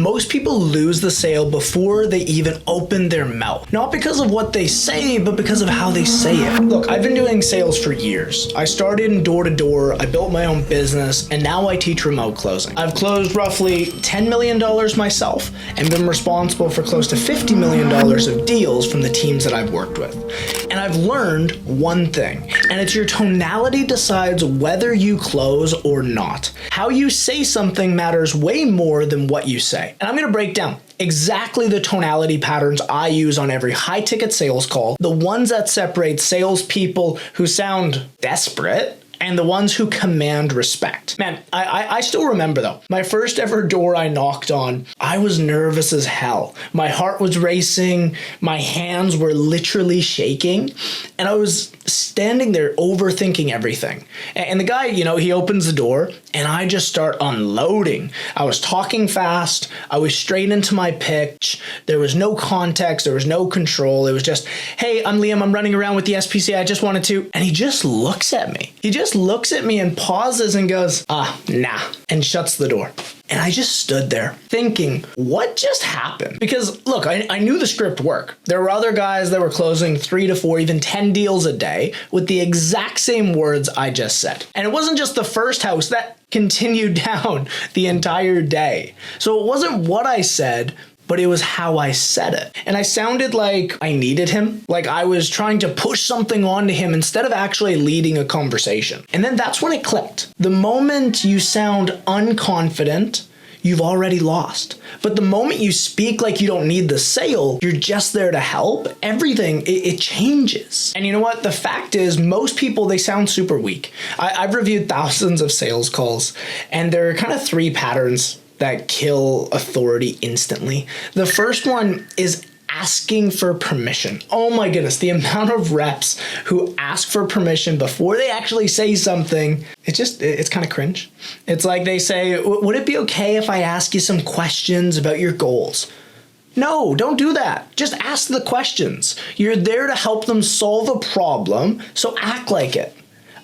Most people lose the sale before they even open their mouth. Not because of what they say, but because of how they say it. Look, I've been doing sales for years. I started in door-to-door, I built my own business, and now I teach remote closing. I've closed roughly $10 million myself and been responsible for close to $50 million of deals from the teams that I've worked with. And I've learned one thing, and it's your tonality decides whether you close or not. How you say something matters way more than what you say. And I'm gonna break down exactly the tonality patterns I use on every high ticket sales call, the ones that separate salespeople who sound desperate and the ones who command respect. Man, I still remember though, my first ever door I knocked on, I was nervous as hell. My heart was racing, my hands were literally shaking, and I was standing there overthinking everything. And the guy, he opens the door and I just start unloading. I was talking fast, I was straight into my pitch, there was no context, there was no control, it was just, hey, I'm Liam, I'm running around with the SPCA, I just wanted to, and he just looks at me. He just looks at me and pauses and goes, nah, and shuts the door. And I just stood there thinking, what just happened? Because look, I knew the script worked. There were other guys that were closing 3 to 4, even 10 deals a day with the exact same words I just said. And it wasn't just the first house, that continued down the entire day. So it wasn't what I said, but it was how I said it. And I sounded like I needed him, like I was trying to push something onto him instead of actually leading a conversation. And then that's when it clicked. The moment you sound unconfident, you've already lost. But the moment you speak like you don't need the sale, you're just there to help, everything, it changes. And you know what? The fact is, most people, they sound super weak. I've reviewed thousands of sales calls, and there are kind of 3 patterns that kill authority instantly. The first one is asking for permission. Oh my goodness, the amount of reps who ask for permission before they actually say something, it's kind of cringe. It's like they say, would it be okay if I ask you some questions about your goals? No, don't do that. Just ask the questions. You're there to help them solve a problem, so act like it.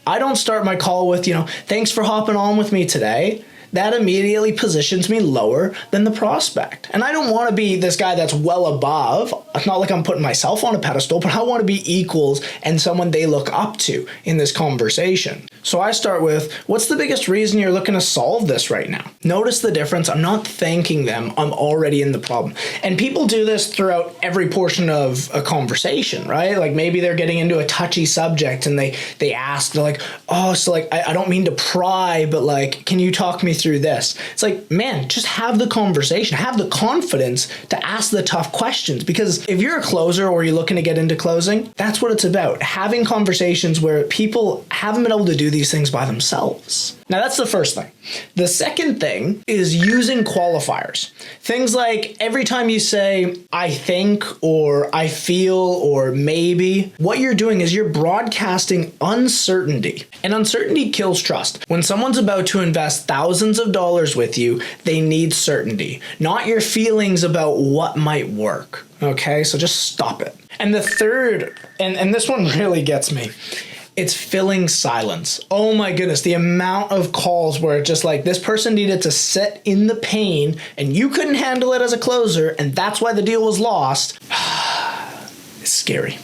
I don't start my call with, thanks for hopping on with me today. That immediately positions me lower than the prospect. And I don't want to be this guy that's well above. It's not like I'm putting myself on a pedestal, but I want to be equals and someone they look up to in this conversation. So I start with, what's the biggest reason you're looking to solve this right now? Notice the difference. I'm not thanking them. I'm already in the problem. And people do this throughout every portion of a conversation, right? Like maybe they're getting into a touchy subject and they ask, they're like, I don't mean to pry, but can you talk me through this? It's like, man, just have the conversation, have the confidence to ask the tough questions. Because if you're a closer or you're looking to get into closing, that's what it's about. Having conversations where people haven't been able to do these things by themselves. Now that's the first thing. The second thing is using qualifiers. Things like every time you say, I think, or I feel, or maybe, what you're doing is you're broadcasting uncertainty. And uncertainty kills trust. When someone's about to invest thousands of dollars with you, they need certainty, not your feelings about what might work. Okay, so just stop it. And the third, and this one really gets me, it's filling silence. Oh my goodness, the amount of calls where it's just like this person needed to sit in the pain and you couldn't handle it as a closer and that's why the deal was lost. It's scary.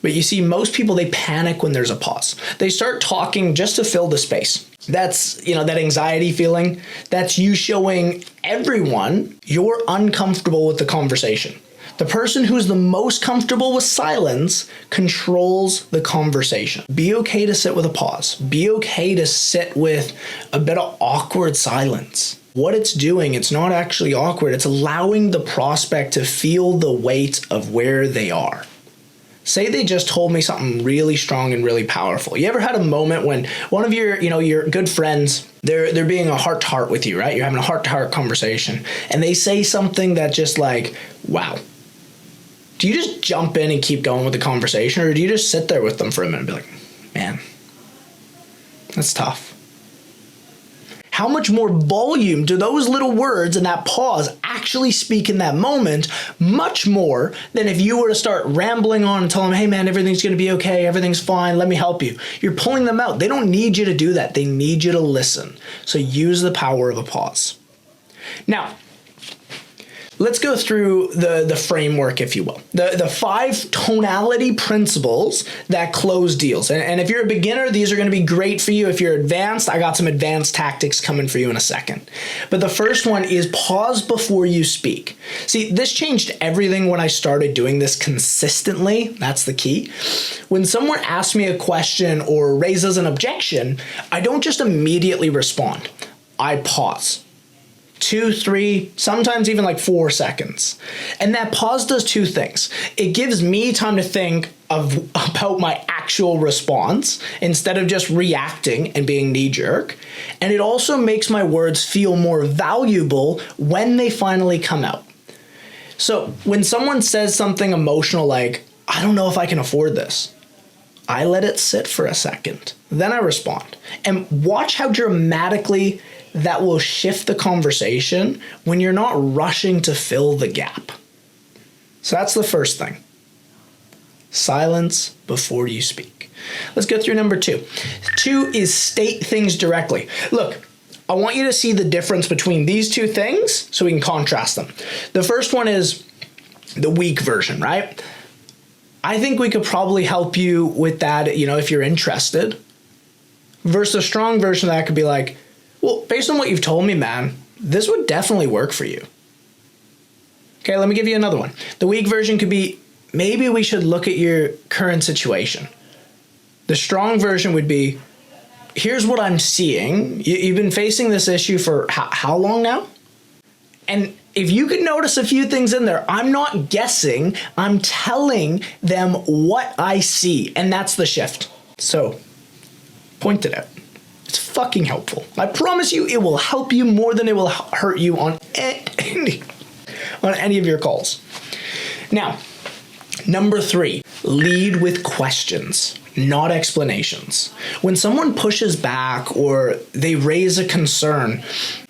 But you see, most people, they panic when there's a pause. They start talking just to fill the space. That's, that anxiety feeling. That's you showing everyone you're uncomfortable with the conversation. The person who's the most comfortable with silence controls the conversation. Be okay to sit with a pause. Be okay to sit with a bit of awkward silence. What it's doing, it's not actually awkward. It's allowing the prospect to feel the weight of where they are. Say they just told me something really strong and really powerful. You ever had a moment when one of your good friends, they're being a heart-to-heart with you, right? You're having a heart-to-heart conversation, and they say something that just like, wow. Do you just jump in and keep going with the conversation, or do you just sit there with them for a minute and be like, man, that's tough? How much more volume do those little words and that pause actually speak in that moment? Much more than if you were to start rambling on and tell them, hey man, everything's going to be okay, everything's fine, let me help you. You're pulling them out. They don't need you to do that. They need you to listen. So use the power of a pause. Now, Let's go through the framework, if you will. The 5 tonality principles that close deals. And if you're a beginner, these are going to be great for you. If you're advanced, I got some advanced tactics coming for you in a second. But the first one is pause before you speak. See, this changed everything when I started doing this consistently. That's the key. When someone asks me a question or raises an objection, I don't just immediately respond. I pause. 2, 3, sometimes even like 4 seconds. And that pause does 2 things. It gives me time to think about my actual response instead of just reacting and being knee-jerk. And it also makes my words feel more valuable when they finally come out. So when someone says something emotional like, I don't know if I can afford this, I let it sit for a second. Then I respond. And watch how dramatically that will shift the conversation when you're not rushing to fill the gap. So that's the first thing. Silence before you speak. Let's go through number 2. 2 is state things directly. Look, I want you to see the difference between these 2 things so we can contrast them. The first one is the weak version, right? I think we could probably help you with that, if you're interested. Versus a strong version that could be like, well, based on what you've told me, man, this would definitely work for you. Okay, let me give you another one. The weak version could be, maybe we should look at your current situation. The strong version would be, here's what I'm seeing. You've been facing this issue for how long now? And if you could notice a few things in there, I'm not guessing, I'm telling them what I see. And that's the shift. So, point it out. It's fucking helpful. I promise you it will help you more than it will hurt you on any of your calls. Now, number 3, lead with questions, not explanations. When someone pushes back or they raise a concern,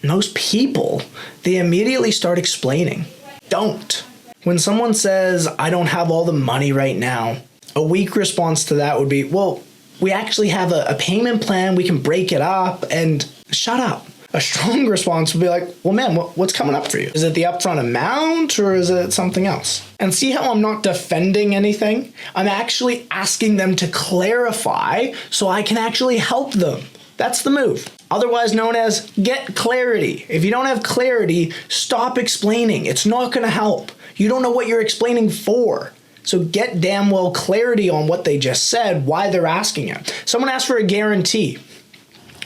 most people, they immediately start explaining. Don't. When someone says, I don't have all the money right now, a weak response to that would be, well, we actually have a payment plan, we can break it up, and shut up. A strong response would be like, well, man, what's coming up for you? Is it the upfront amount or is it something else? And see how I'm not defending anything? I'm actually asking them to clarify so I can actually help them. That's the move. Otherwise known as get clarity. If you don't have clarity, stop explaining. It's not going to help. You don't know what you're explaining for. So get damn well clarity on what they just said, why they're asking it. Someone asked for a guarantee,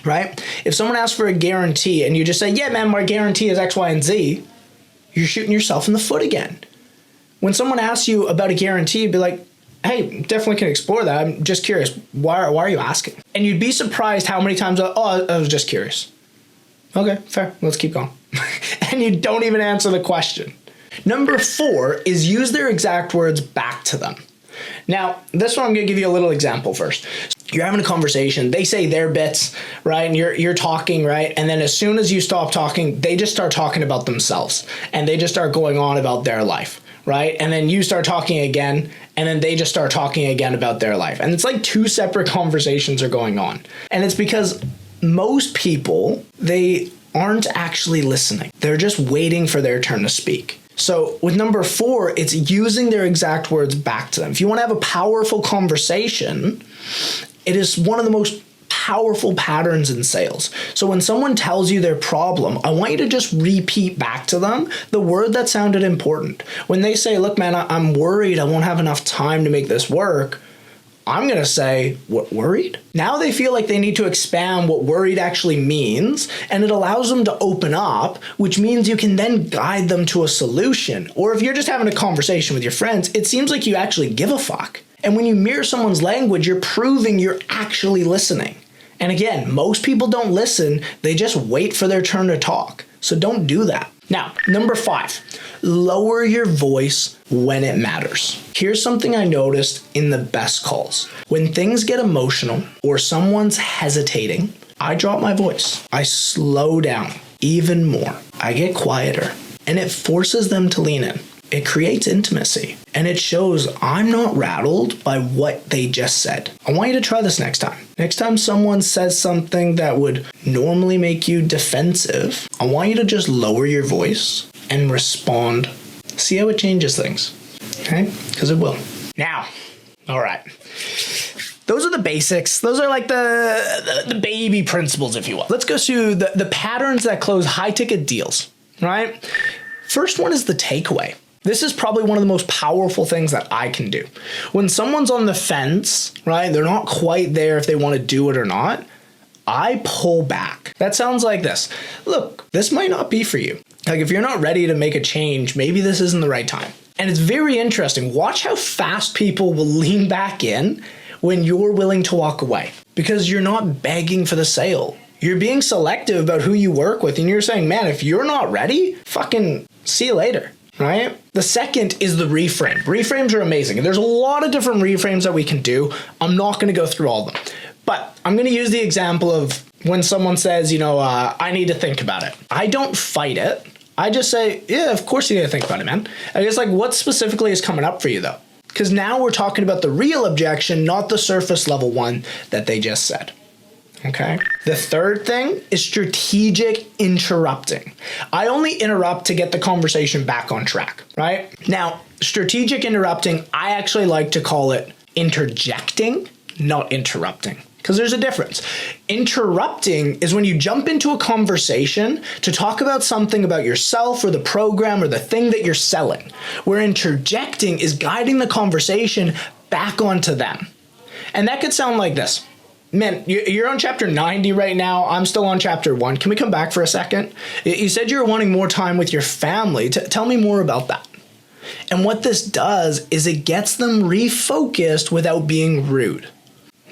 right? If someone asks for a guarantee and you just say, yeah, man, my guarantee is X, Y, and Z, you're shooting yourself in the foot again. When someone asks you about a guarantee, you'd be like, hey, definitely can explore that. I'm just curious. Why are you asking? And you'd be surprised how many times, I was just curious. Okay, fair. Let's keep going. And you don't even answer the question. Number 4 is use their exact words back to them. Now, this one I'm going to give you a little example first. You're having a conversation, they say their bits, right? And you're talking, right? And then as soon as you stop talking, they just start talking about themselves and they just start going on about their life, right? And then you start talking again and then they just start talking again about their life. And it's like 2 separate conversations are going on. And it's because most people, they aren't actually listening. They're just waiting for their turn to speak. So with number 4, it's using their exact words back to them. If you want to have a powerful conversation, it is one of the most powerful patterns in sales. So when someone tells you their problem, I want you to just repeat back to them the word that sounded important. When they say, look, man, I'm worried I won't have enough time to make this work, I'm going to say, what, worried? Now they feel like they need to expand what worried actually means, and it allows them to open up, which means you can then guide them to a solution. Or if you're just having a conversation with your friends, it seems like you actually give a fuck. And when you mirror someone's language, you're proving you're actually listening. And again, most people don't listen, they just wait for their turn to talk. So don't do that. Now, number 5, lower your voice when it matters. Here's something I noticed in the best calls. When things get emotional or someone's hesitating, I drop my voice. I slow down even more. I get quieter, and it forces them to lean in. It creates intimacy, and it shows I'm not rattled by what they just said. I want you to try this next time. Next time someone says something that would normally make you defensive, I want you to just lower your voice and respond. See how it changes things, okay? Because it will. Now, all right. Those are the basics. Those are like the baby principles, if you will. Let's go through the patterns that close high-ticket deals, right? First one is the takeaway. This is probably one of the most powerful things that I can do. When someone's on the fence, right, they're not quite there if they want to do it or not, I pull back. That sounds like this. Look, this might not be for you. Like if you're not ready to make a change, maybe this isn't the right time. And it's very interesting. Watch how fast people will lean back in when you're willing to walk away, because you're not begging for the sale. You're being selective about who you work with, and you're saying, man, if you're not ready, fucking see you later, right? The second is the reframe. Reframes are amazing. There's a lot of different reframes that we can do. I'm not going to go through all of them, but I'm going to use the example of when someone says, I need to think about it. I don't fight it. I just say, yeah, of course you need to think about it, man. I guess like what specifically is coming up for you though? Because now we're talking about the real objection, not the surface level one that they just said. Okay. The third thing is strategic interrupting. I only interrupt to get the conversation back on track, right? Now, strategic interrupting, I actually like to call it interjecting, not interrupting. Because there's a difference. Interrupting is when you jump into a conversation to talk about something about yourself or the program or the thing that you're selling. Where interjecting is guiding the conversation back onto them. And that could sound like this. Man, you're on chapter 90 right now. I'm still on chapter 1. Can we come back for a second? You said you were wanting more time with your family. Tell me more about that. And what this does is it gets them refocused without being rude.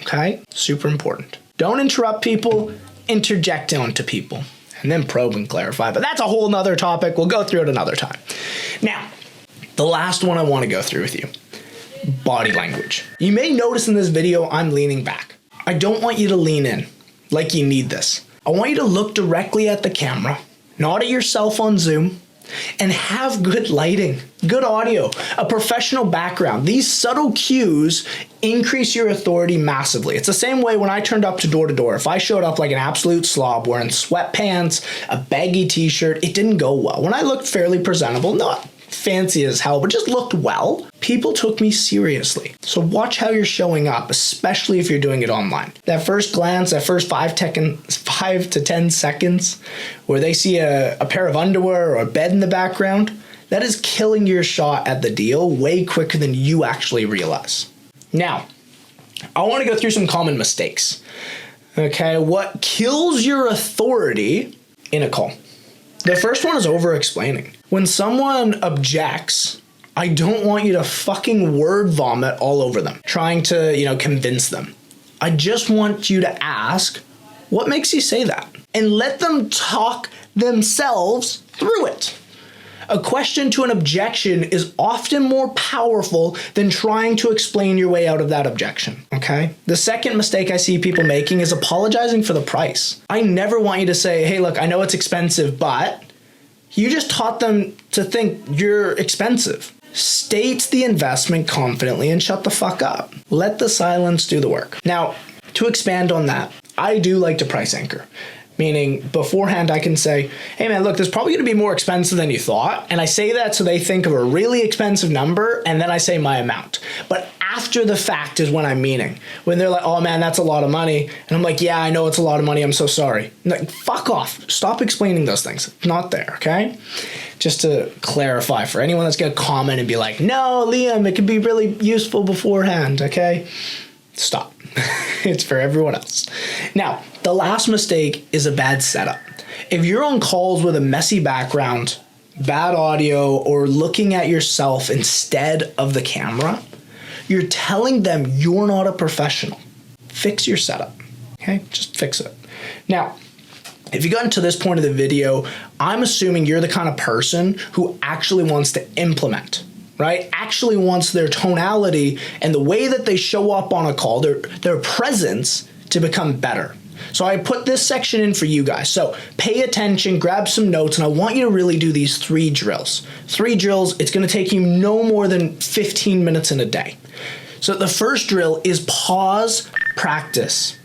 Okay? Super important. Don't interrupt people, interject onto people, and then probe and clarify. But that's a whole nother topic. We'll go through it another time. Now, the last one I want to go through with you. Body language. You may notice in this video, I'm leaning back. I don't want you to lean in like you need this. I want you to look directly at the camera, not at yourself on Zoom, and have good lighting, good audio, a professional background. These subtle cues increase your authority massively. It's the same way when I turned up to door. If I showed up like an absolute slob wearing sweatpants, a baggy t-shirt, it didn't go well. When I looked fairly presentable, not fancy as hell, but just looked well, people took me seriously. So watch how you're showing up, especially if you're doing it online. That first glance, that first 5 to 10 seconds where they see a pair of underwear or a bed in the background, that is killing your shot at the deal way quicker than you actually realize. Now, I want to go through some common mistakes. Okay, what kills your authority in a call? The first one is over-explaining. When someone objects, I don't want you to fucking word vomit all over them, trying to, convince them. I just want you to ask, what makes you say that? And let them talk themselves through it. A question to an objection is often more powerful than trying to explain your way out of that objection, okay? The second mistake I see people making is apologizing for the price. I never want you to say, hey, look, I know it's expensive, but you just taught them to think you're expensive. State the investment confidently and shut the fuck up. Let the silence do the work. Now, to expand on that, I do like to price anchor. Meaning beforehand I can say, hey man, look, this is probably going to be more expensive than you thought. And I say that so they think of a really expensive number and then I say my amount. But after the fact is when I'm meaning. When they're like, oh man, that's a lot of money. And I'm like, yeah, I know it's a lot of money. I'm so sorry. Like, fuck off. Stop explaining those things. It's not there, okay? Just to clarify for anyone that's going to comment and be like, no, Liam, it could be really useful beforehand, okay? Stop. It's for everyone else. Now, the last mistake is a bad setup. If you're on calls with a messy background, bad audio, or looking at yourself instead of the camera, you're telling them you're not a professional. Fix your setup, okay? Just fix it. Now, if you got to this point of the video, I'm assuming you're the kind of person who actually wants to implement, right? Actually wants their tonality and the way that they show up on a call, their presence to become better. So I put this section in for you guys. So pay attention, grab some notes, and I want you to really do these 3 drills. 3 drills, it's gonna take you no more than 15 minutes in a day. So the first drill is pause, practice.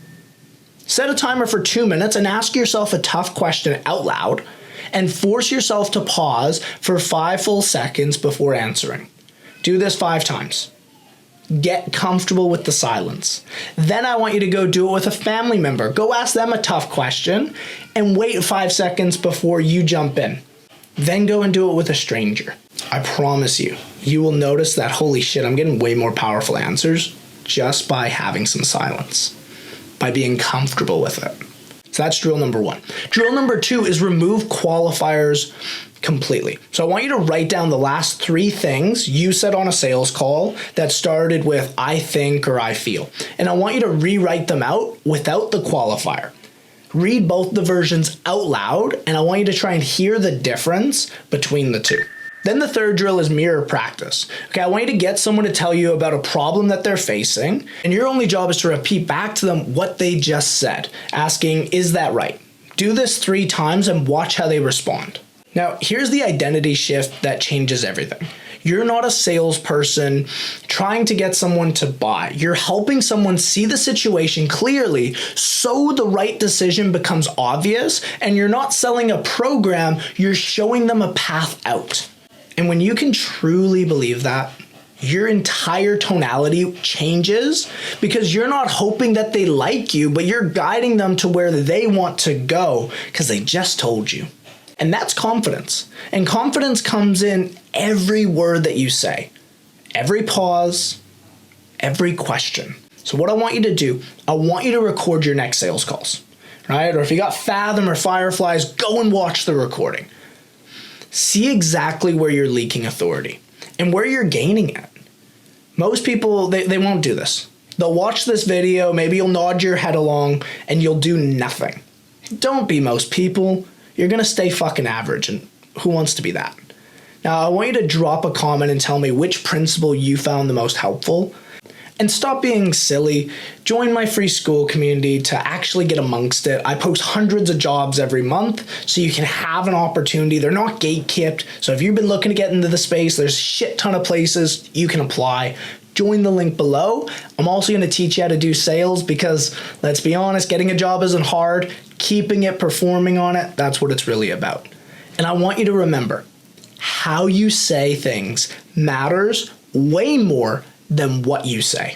Set a timer for 2 minutes and ask yourself a tough question out loud and force yourself to pause for 5 full seconds before answering. Do this 5 times. Get comfortable with the silence. Then I want you to go do it with a family member. Go ask them a tough question and wait 5 seconds before you jump in. Then go and do it with a stranger. I promise you, you will notice that, holy shit, I'm getting way more powerful answers just by having some silence, by being comfortable with it. So that's drill number 1. Drill number 2 is remove qualifiers completely. So I want you to write down the last 3 things you said on a sales call that started with I think or I feel. And I want you to rewrite them out without the qualifier. Read both the versions out loud, and I want you to try and hear the difference between the two. Then the third drill is mirror practice. Okay, I want you to get someone to tell you about a problem that they're facing, and your only job is to repeat back to them what they just said, asking, is that right? Do this 3 times and watch how they respond. Now, here's the identity shift that changes everything. You're not a salesperson trying to get someone to buy. You're helping someone see the situation clearly so the right decision becomes obvious, and you're not selling a program, you're showing them a path out. And when you can truly believe that, your entire tonality changes because you're not hoping that they like you, but you're guiding them to where they want to go because they just told you. And that's confidence. And confidence comes in every word that you say, every pause, every question. So what I want you to do, I want you to record your next sales calls, right? Or if you got Fathom or Fireflies, go and watch the recording. See exactly where you're leaking authority and where you're gaining it. Most people, they won't do this. They'll watch this video, maybe you'll nod your head along, and you'll do nothing. Don't be most people. You're going to stay fucking average, and who wants to be that? Now, I want you to drop a comment and tell me which principle you found the most helpful. And stop being silly. Join my free school community to actually get amongst it. I post hundreds of jobs every month so you can have an opportunity. They're not gatekept. So if you've been looking to get into the space, there's a shit ton of places you can apply. Join the link below. I'm also going to teach you how to do sales because, let's be honest, getting a job isn't hard. Keeping it, performing on it, that's what it's really about. And I want you to remember, how you say things matters way more than what you say.